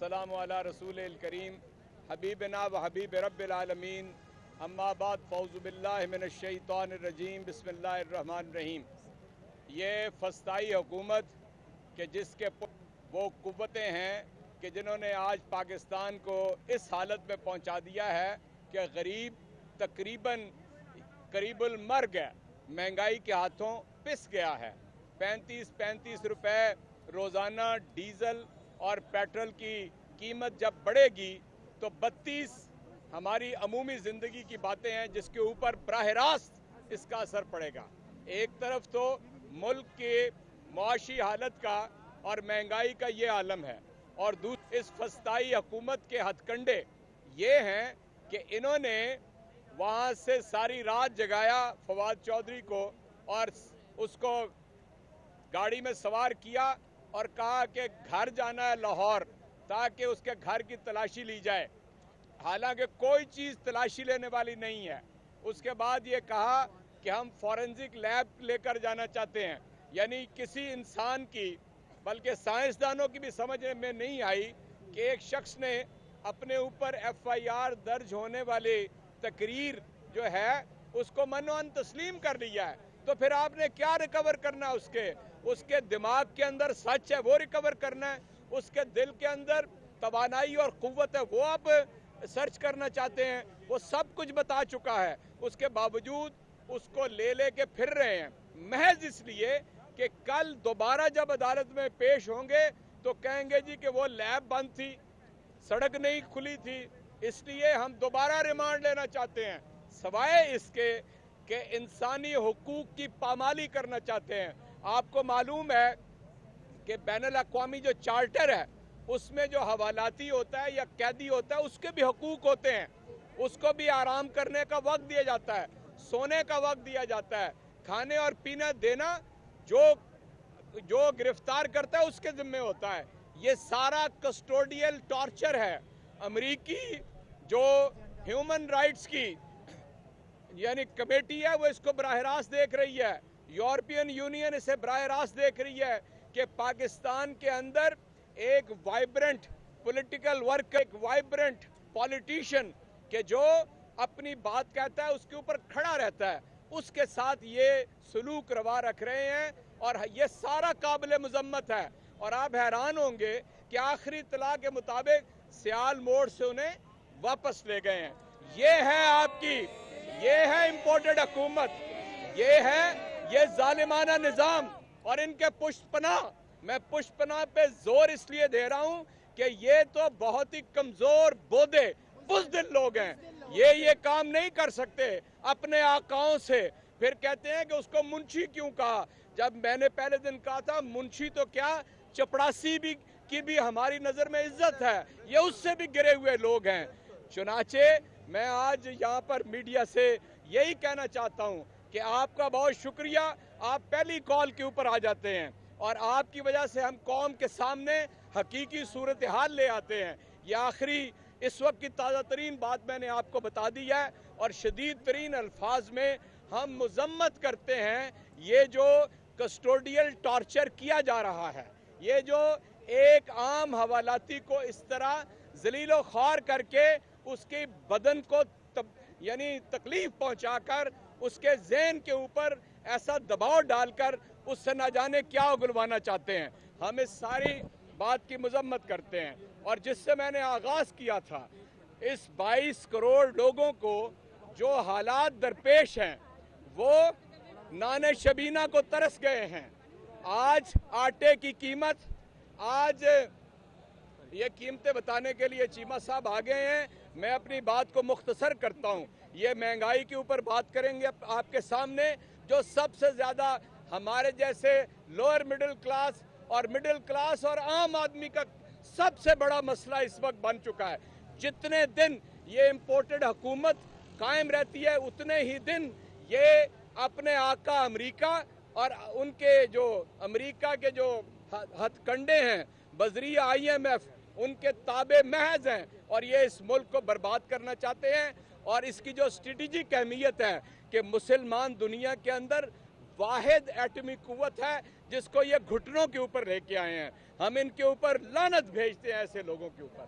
सलामु अला रसूलिल करीम हबीबना व हबीब रब्बिल आलमीन अम्मा बाद फ़ौज़ु बिल्लाहि मिनश शैतानिर रजीम बिस्मिल्लाहिर रहमानिर रहीम। ये फस्ताई हुकूमत के जिसके वो कुव्वतें हैं कि जिन्होंने आज पाकिस्तान को इस हालत में पहुंचा दिया है कि गरीब तकरीबन करीबुल मर्ग है, महंगाई के हाथों पिस गया है। 35 रुपए रोज़ाना डीज़ल और पेट्रोल की कीमत जब बढ़ेगी तो 32 हमारी अमूमी ज़िंदगी की बातें हैं जिसके ऊपर बराह रास्त इसका असर पड़ेगा। एक तरफ तो मुल्क के मुआशी हालत का और महंगाई का ये आलम है और दूसरी इस फस्ताई हुकूमत के हथकंडे ये हैं कि इन्होंने वहाँ से सारी रात जगाया फवाद चौधरी को और उसको गाड़ी में सवार किया और कहा कि घर जाना है लाहौर ताकि उसके घर की तलाशी ली जाए, हालांकि कोई चीज़ तलाशी लेने वाली नहीं है। उसके बाद ये कहा कि हम फॉरेंसिक लैब लेकर जाना चाहते हैं, यानी किसी इंसान की बल्कि साइंसदानों की भी समझ में नहीं आई कि एक शख्स ने अपने ऊपर FIR दर्ज होने वाली तकरीर जो है उसको मनोअन तस्लीम कर लिया है, तो फिर आपने क्या रिकवर करना है? उसके दिमाग के अंदर सच है वो रिकवर करना है, उसके दिल के अंदर तवानाई और कुव्वत है वो आप सर्च करना चाहते हैं। वो सब कुछ बता चुका है, उसके बावजूद उसको ले के फिर रहे हैं महज इसलिए कि कल दोबारा जब अदालत में पेश होंगे तो कहेंगे जी कि वो लैब बंद थी, सड़क नहीं खुली थी, इसलिए हम दोबारा रिमांड लेना चाहते हैं, सवाए इसके कि इंसानी हुकूक की पामाली करना चाहते हैं। आपको मालूम है कि बैनुल अक़वामी जो चार्टर है उसमें जो हवालाती होता है या कैदी होता है उसके भी हुकूक होते हैं, उसको भी आराम करने का वक्त दिया जाता है, सोने का वक्त दिया जाता है, खाने और पीना देना जो गिरफ्तार करता है उसके जिम्मे होता है। ये सारा कस्टोडियल टॉर्चर है। अमेरिकी जो ह्यूमन राइट्स की यानी कमेटी है वो इसको बराह रास्त देख रही है, यूरोपियन यूनियन इसे बराह रास्त देख रही है कि पाकिस्तान के अंदर एक वाइब्रेंट पॉलिटिकल वर्क, एक वाइब्रेंट पॉलिटिशियन के जो अपनी बात कहता है उसके ऊपर खड़ा रहता है, उसके साथ ये सलूक रवा रख रहे हैं और ये सारा काबिल मुजम्मत है। और आप हैरान होंगे कि आखिरी इत्तला के मुताबिक सियाल मोड़ से उन्हें वापस ले गए हैं। ये है इंपोर्टेड हुकूमत, ये जालिमाना निज़ाम और इनके पुष्पना। मैं पुष्पना पे जोर इसलिए दे रहा हूं कि ये तो बहुत ही कमजोर बोधे बुज़दिल लोग हैं, ये काम नहीं कर सकते अपने आकाओं से। फिर कहते हैं कि उसको मुंशी क्यों कहा, जब मैंने पहले दिन कहा था मुंशी तो क्या चपड़ासी की भी हमारी नजर में इज्जत है, ये उससे भी गिरे हुए लोग हैं। चुनाचे मैं आज यहाँ पर मीडिया से यही कहना चाहता हूँ कि आपका बहुत शुक्रिया, आप पहली कॉल के ऊपर आ जाते हैं और आपकी वजह से हम कौम के सामने हकीकी सूरत हाल ले आते हैं। ये आखिरी इस वक्त की ताज़ा तरीन बात मैंने आपको बता दी है और शदीद तरीन अल्फाज में हम मुजम्मत करते हैं ये जो कस्टोडियल टॉर्चर किया जा रहा है, ये जो एक आम हवालाती को इस तरह जलीलो ख्वार करके उसके बदन को यानी तकलीफ पहुंचाकर उसके ज़हन के ऊपर ऐसा दबाव डालकर उससे न जाने क्या उगलवाना चाहते हैं। हम इस सारी बात की मजम्मत करते हैं और जिससे मैंने आगाज़ किया था, इस 22 करोड़ लोगों को जो हालात दरपेश हैं वो नाने शबीना को तरस गए हैं। आज आटे की कीमत, आज ये कीमतें बताने के लिए चीमा साहब आ गए हैं, मैं अपनी बात को मुख्तसर करता हूँ। ये महंगाई के ऊपर बात करेंगे आपके सामने, जो सबसे ज़्यादा हमारे जैसे लोअर मिडिल क्लास और आम आदमी का सबसे बड़ा मसला इस वक्त बन चुका है। जितने दिन ये इम्पोर्टेड हुकूमत कायम रहती है उतने ही दिन ये अपने आका अमेरिका और उनके जो अमेरिका के जो हथकंडे हैं बजरिया IMF उनके ताबे महज हैं और ये इस मुल्क को बर्बाद करना चाहते हैं। और इसकी जो स्ट्रेटेजिक अहमियत है कि मुसलमान दुनिया के अंदर वाहिद एटमी कुव्वत है जिसको ये घुटनों के ऊपर लेके आए हैं। हम इनके ऊपर लानत भेजते हैं ऐसे लोगों के ऊपर।